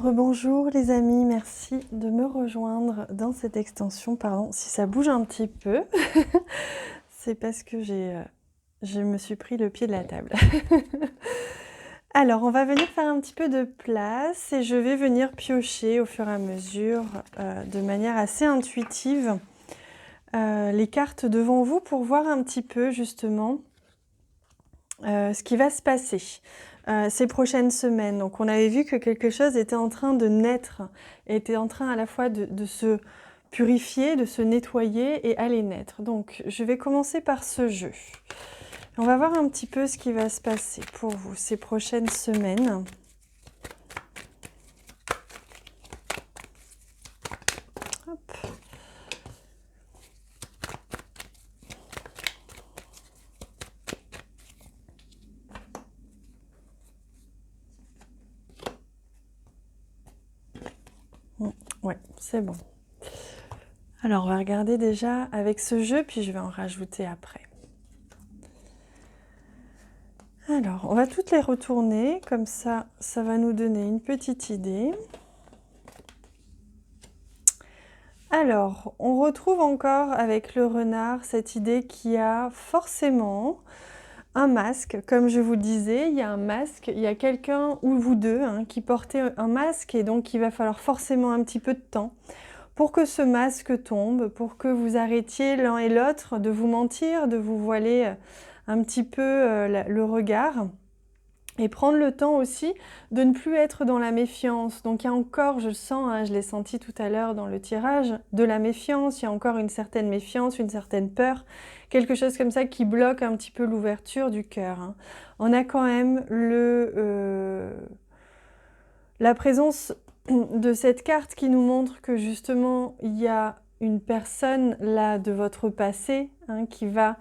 Rebonjour les amis, merci de me rejoindre dans cette extension. Pardon si ça bouge un petit peu, c'est parce que je me suis pris le pied de la table. Alors, on va venir faire un petit peu de place et je vais venir piocher au fur et à mesure, de manière assez intuitive, les cartes devant vous pour voir un petit peu justement ce qui va se passer ces prochaines semaines. Donc on avait vu que quelque chose était en train de naître, était en train à la fois de se purifier, de se nettoyer et aller naître. Donc je vais commencer par ce jeu. On va voir un petit peu ce qui va se passer pour vous ces prochaines semaines. Hop. Ouais, c'est bon. Alors, on va regarder déjà avec ce jeu, puis je vais en rajouter après. Alors, on va toutes les retourner, comme ça, ça va nous donner une petite idée. Alors, on retrouve encore avec le renard cette idée qu'il y a forcément un masque. Comme je vous le disais, il y a un masque, il y a quelqu'un ou vous deux qui portez un masque et donc il va falloir forcément un petit peu de temps pour que ce masque tombe, pour que vous arrêtiez l'un et l'autre de vous mentir, de vous voiler un petit peu le regard. Et prendre le temps aussi de ne plus être dans la méfiance. Donc il y a encore, je le sens, je l'ai senti tout à l'heure dans le tirage, de la méfiance, il y a encore une certaine méfiance, une certaine peur, quelque chose comme ça qui bloque un petit peu l'ouverture du cœur. On a quand même la présence de cette carte qui nous montre que justement il y a une personne là de votre passé qui va...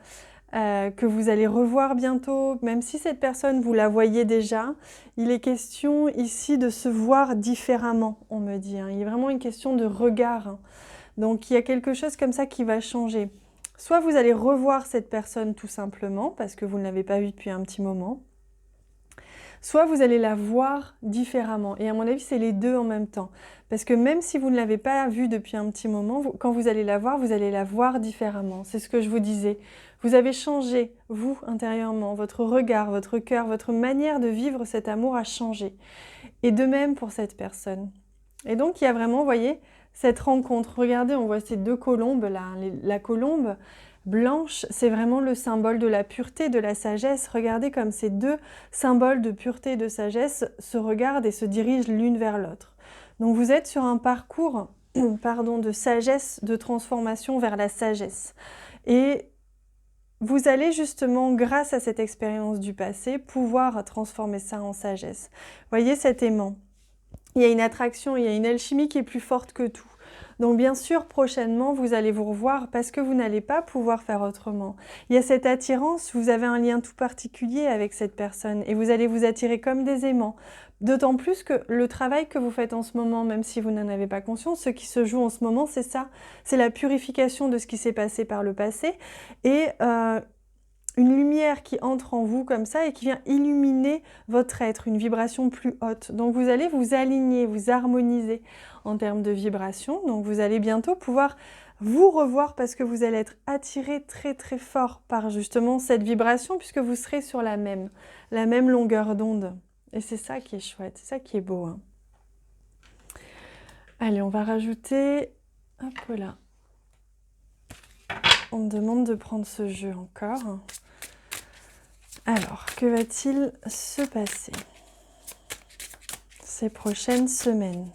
que vous allez revoir bientôt, même si cette personne, vous la voyez déjà, il est question ici de se voir différemment, on me dit. Il y a vraiment une question de regard. Donc il y a quelque chose comme ça qui va changer. Soit vous allez revoir cette personne tout simplement, parce que vous ne l'avez pas vue depuis un petit moment, soit vous allez la voir différemment. Et à mon avis, c'est les deux en même temps. Parce que même si vous ne l'avez pas vue depuis un petit moment, quand vous allez la voir différemment. C'est ce que je vous disais. Vous avez changé, vous, intérieurement. Votre regard, votre cœur, votre manière de vivre cet amour a changé. Et de même pour cette personne. Et donc, il y a vraiment, vous voyez, cette rencontre. Regardez, on voit ces deux colombes là. La colombe blanche, c'est vraiment le symbole de la pureté, de la sagesse. Regardez comme ces deux symboles de pureté et de sagesse se regardent et se dirigent l'une vers l'autre. Donc vous êtes sur un parcours de sagesse, de transformation vers la sagesse. Et vous allez justement, grâce à cette expérience du passé, pouvoir transformer ça en sagesse. Voyez cet aimant. Il y a une attraction, il y a une alchimie qui est plus forte que tout. Donc bien sûr, prochainement, vous allez vous revoir parce que vous n'allez pas pouvoir faire autrement. Il y a cette attirance, vous avez un lien tout particulier avec cette personne et vous allez vous attirer comme des aimants. D'autant plus que le travail que vous faites en ce moment, même si vous n'en avez pas conscience, ce qui se joue en ce moment, c'est ça. C'est la purification de ce qui s'est passé par le passé et une lumière qui entre en vous comme ça et qui vient illuminer votre être, une vibration plus haute. Donc vous allez vous aligner, vous harmoniser en termes de vibration. Donc vous allez bientôt pouvoir vous revoir parce que vous allez être attiré très très fort par justement cette vibration puisque vous serez sur la même longueur d'onde. Et c'est ça qui est chouette, c'est ça qui est beau. Allez, on va rajouter, hop là. On me demande de prendre ce jeu encore. Alors, que va-t-il se passer ces prochaines semaines?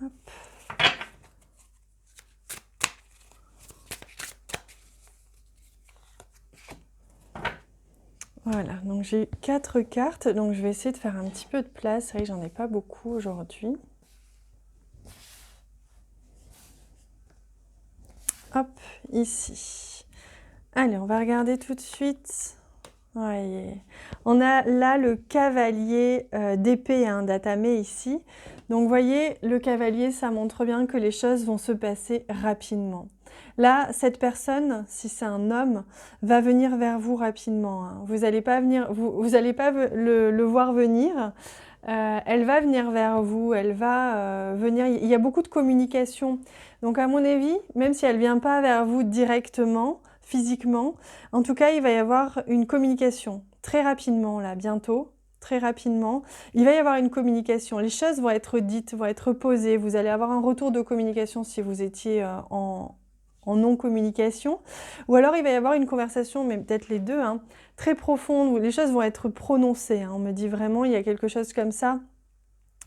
Hop. Voilà, donc j'ai 4 cartes, donc je vais essayer de faire un petit peu de place. C'est vrai que j'en ai pas beaucoup aujourd'hui. Hop, ici. Allez, on va regarder tout de suite. Ouais. On a là le cavalier d'épée d'Atame ici. Donc, vous voyez, le cavalier, ça montre bien que les choses vont se passer rapidement. Là, cette personne, si c'est un homme, va venir vers vous rapidement, hein. Vous n'allez pas le voir venir. Elle va venir vers vous, elle va venir. Il y a beaucoup de communication. Donc, à mon avis, même si elle ne vient pas vers vous directement, physiquement, en tout cas, il va y avoir une communication très rapidement, là, bientôt. Très rapidement, il va y avoir une communication. Les choses vont être dites, vont être posées. Vous allez avoir un retour de communication si vous étiez en non-communication. Ou alors, il va y avoir une conversation, mais peut-être les deux, hein, très profonde, où les choses vont être prononcées, hein. On me dit vraiment, il y a quelque chose comme ça,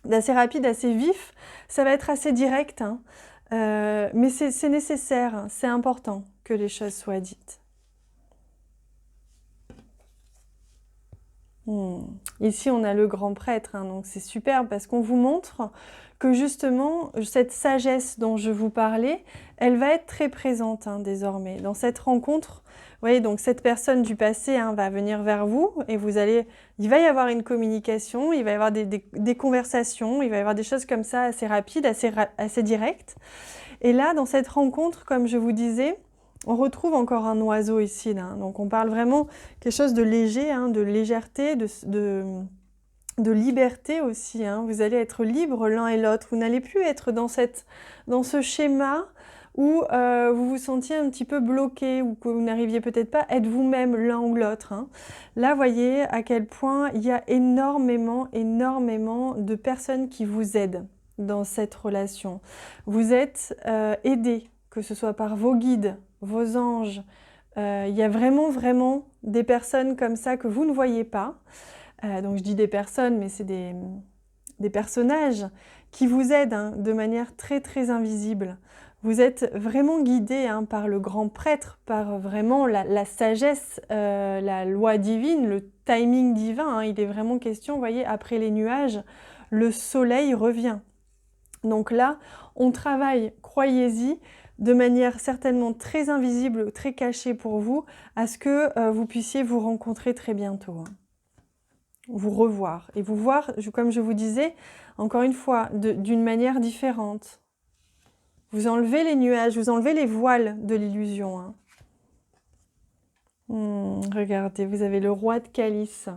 d'assez rapide, assez vif. Ça va être assez direct, hein. Mais c'est nécessaire, hein, c'est important que les choses soient dites. Ici, on a le grand prêtre, hein, donc c'est super parce qu'on vous montre que justement, cette sagesse dont je vous parlais, elle va être très présente, hein, désormais. Dans cette rencontre, vous voyez, donc cette personne du passé, hein, va venir vers vous et il va y avoir une communication, il va y avoir des conversations, il va y avoir des choses comme ça assez rapides, assez directes. Et là, dans cette rencontre, comme je vous disais, on retrouve encore un oiseau ici, là. Donc on parle vraiment quelque chose de léger, hein, de légèreté, de liberté aussi, hein. Vous allez être libres l'un et l'autre. Vous n'allez plus être dans ce schéma où vous vous sentiez un petit peu bloqué ou que vous n'arriviez peut-être pas à être vous-même l'un ou l'autre, hein. Là, voyez à quel point il y a énormément de personnes qui vous aident dans cette relation. Vous êtes aidés, que ce soit par vos guides, vos anges. Il y a vraiment des personnes comme ça que vous ne voyez pas. Donc je dis des personnes, mais c'est des personnages qui vous aident, hein, de manière très invisible. Vous êtes vraiment guidés, hein, par le grand prêtre, par vraiment la sagesse, la loi divine, le timing divin, hein. Il est vraiment question, vous voyez, après les nuages, le soleil revient. Donc là, on travaille, croyez-y, de manière certainement très invisible, très cachée pour vous, à ce que vous puissiez vous rencontrer très bientôt, hein. Vous revoir et vous voir, comme je vous disais, encore une fois, d'une manière différente. Vous enlevez les nuages, vous enlevez les voiles de l'illusion, hein. Regardez, vous avez le roi de calice.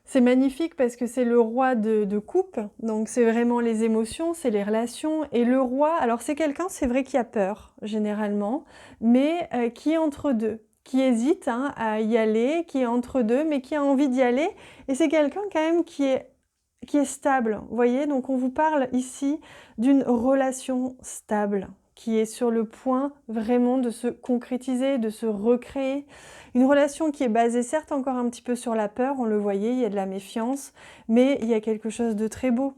C'est magnifique parce que c'est le roi de coupe, donc c'est vraiment les émotions, c'est les relations. Et le roi, alors c'est quelqu'un, c'est vrai, qui a peur, généralement, mais qui est entre deux, qui hésite, hein, à y aller, qui est entre deux, mais qui a envie d'y aller. Et c'est quelqu'un quand même qui est stable, vous voyez. Donc on vous parle ici d'une relation stable, qui est sur le point vraiment de se concrétiser, de se recréer. Une relation qui est basée certes encore un petit peu sur la peur, on le voyait, il y a de la méfiance, mais il y a quelque chose de très beau,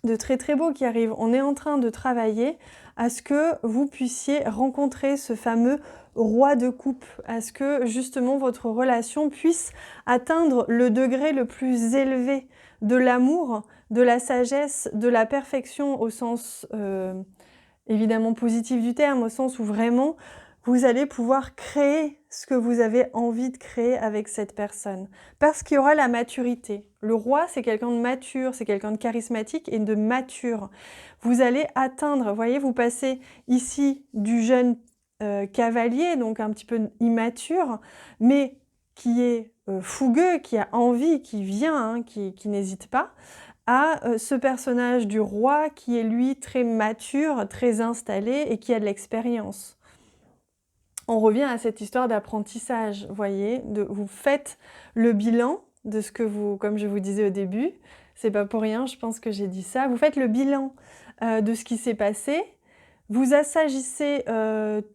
de très beau qui arrive. On est en train de travailler à ce que vous puissiez rencontrer ce fameux roi de coupe, à ce que justement votre relation puisse atteindre le degré le plus élevé de l'amour, de la sagesse, de la perfection au sens évidemment positif du terme, au sens où vraiment vous allez pouvoir créer ce que vous avez envie de créer avec cette personne. Parce qu'il y aura la maturité. Le roi, c'est quelqu'un de mature, c'est quelqu'un de charismatique et de mature. Vous allez atteindre, vous voyez, vous passez ici du jeune cavalier, donc un petit peu immature, mais qui est fougueux, qui a envie, qui vient, hein, qui n'hésite pas, à ce personnage du roi qui est lui très mature, très installé et qui a de l'expérience. On revient à cette histoire d'apprentissage, vous voyez, vous faites le bilan de ce que vous, comme je vous disais au début, c'est pas pour rien, je pense que j'ai dit ça, vous faites le bilan de ce qui s'est passé, vous assagissez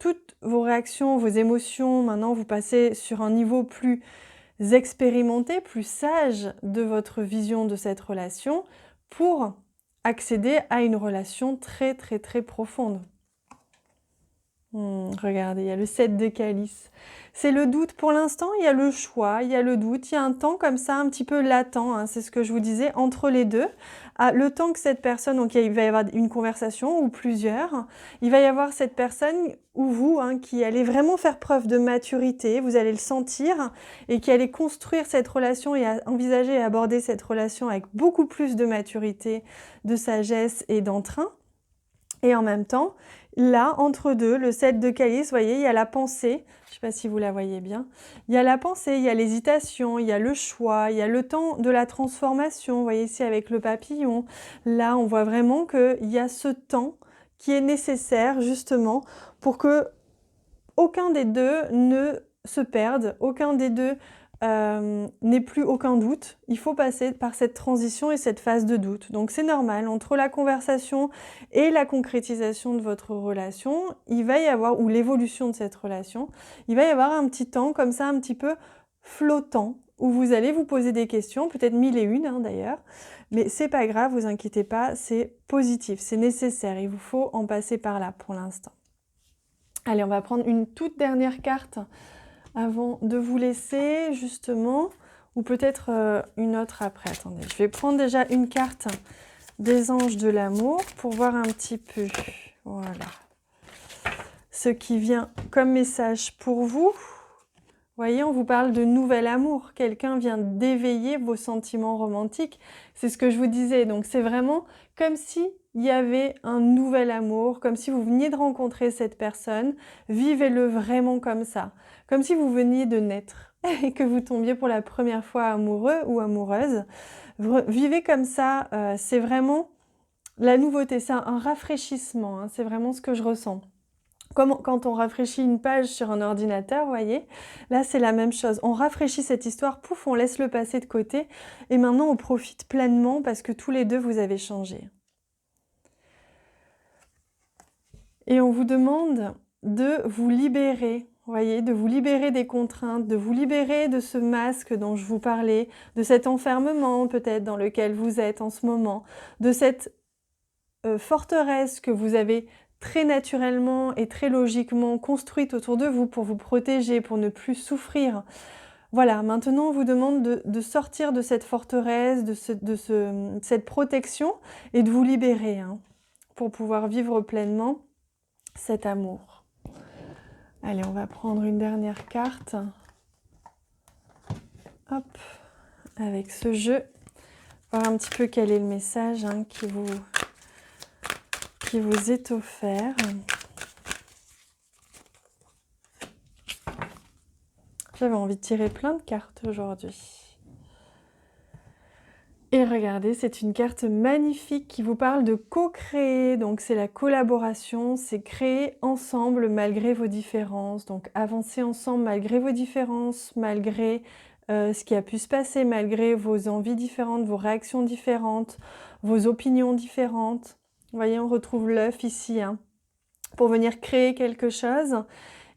toutes vos réactions, vos émotions, maintenant vous passez sur un niveau plus expérimenté, plus sage de votre vision de cette relation pour accéder à une relation très profonde. Regardez, il y a le 7 de calice. C'est le doute. Pour l'instant, il y a le choix, il y a le doute. Il y a un temps comme ça, un petit peu latent, hein, c'est ce que je vous disais, entre les deux. le temps que cette personne, donc il va y avoir une conversation ou plusieurs, il va y avoir cette personne ou vous qui allez vraiment faire preuve de maturité, vous allez le sentir, et qui allez construire cette relation et envisager et aborder cette relation avec beaucoup plus de maturité, de sagesse et d'entrain. Et en même temps, là, entre deux, le 7 de calice, vous voyez, il y a la pensée, je ne sais pas si vous la voyez bien, il y a la pensée, il y a l'hésitation, il y a le choix, il y a le temps de la transformation, vous voyez ici avec le papillon. Là, on voit vraiment qu'il y a ce temps qui est nécessaire justement pour que aucun des deux ne se perde, aucun des deux n'ait plus aucun doute. Il faut passer par cette transition et cette phase de doute. Donc c'est normal, entre la conversation et la concrétisation de votre relation, il va y avoir, ou l'évolution de cette relation, il va y avoir un petit temps comme ça, un petit peu flottant, où vous allez vous poser des questions, peut-être 1001 d'ailleurs, mais c'est pas grave, vous inquiétez pas, c'est positif, c'est nécessaire, il vous faut en passer par là pour l'instant. Allez, on va prendre une toute dernière carte avant de vous laisser, justement, ou peut-être une autre après. Attendez, je vais prendre déjà une carte des anges de l'amour pour voir un petit peu, voilà, ce qui vient comme message pour vous. Vous voyez, on vous parle de nouvel amour. Quelqu'un vient d'éveiller vos sentiments romantiques. C'est ce que je vous disais. Donc, c'est vraiment comme si il y avait un nouvel amour, comme si vous veniez de rencontrer cette personne. Vivez-le vraiment comme ça. Comme si vous veniez de naître et que vous tombiez pour la première fois amoureux ou amoureuse. Vivez comme ça. C'est vraiment la nouveauté. C'est un rafraîchissement. C'est vraiment ce que je ressens. Comme quand on rafraîchit une page sur un ordinateur, vous voyez, là c'est la même chose. On rafraîchit cette histoire, pouf, on laisse le passé de côté et maintenant on profite pleinement parce que tous les deux vous avez changé. Et on vous demande de vous libérer, vous voyez, de vous libérer des contraintes, de vous libérer de ce masque dont je vous parlais, de cet enfermement peut-être dans lequel vous êtes en ce moment, de cette forteresse que vous avez très naturellement et très logiquement construite autour de vous pour vous protéger, pour ne plus souffrir. Voilà, maintenant on vous demande de sortir de cette forteresse, de cette protection et de vous libérer pour pouvoir vivre pleinement cet amour. Allez, on va prendre une dernière carte. Hop, avec ce jeu, voir un petit peu quel est le message qui vous est offert. J'avais envie de tirer plein de cartes aujourd'hui. Et regardez, c'est une carte magnifique qui vous parle de co-créer. Donc c'est la collaboration, c'est créer ensemble malgré vos différences. Donc avancer ensemble malgré vos différences, malgré ce qui a pu se passer, malgré vos envies différentes, vos réactions différentes, vos opinions différentes. Vous voyez, on retrouve l'œuf ici. Pour venir créer quelque chose,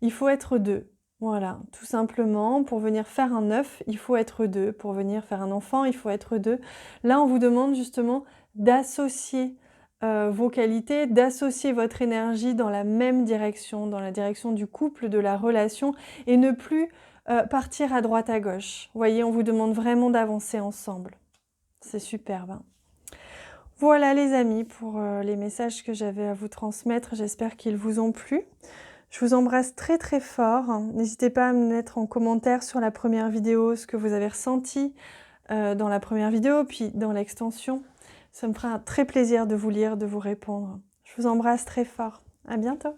il faut être deux. Voilà, tout simplement, pour venir faire un œuf, il faut être deux. Pour venir faire un enfant, il faut être deux. Là, on vous demande justement d'associer vos qualités, d'associer votre énergie dans la même direction, dans la direction du couple, de la relation, et ne plus partir à droite à gauche. Vous voyez, on vous demande vraiment d'avancer ensemble. C'est superbe. Voilà les amis pour les messages que j'avais à vous transmettre. J'espère qu'ils vous ont plu. Je vous embrasse très très fort. N'hésitez pas à me mettre en commentaire sur la première vidéo ce que vous avez ressenti dans la première vidéo, puis dans l'extension. Ça me fera un très plaisir de vous lire, de vous répondre. Je vous embrasse très fort. À bientôt.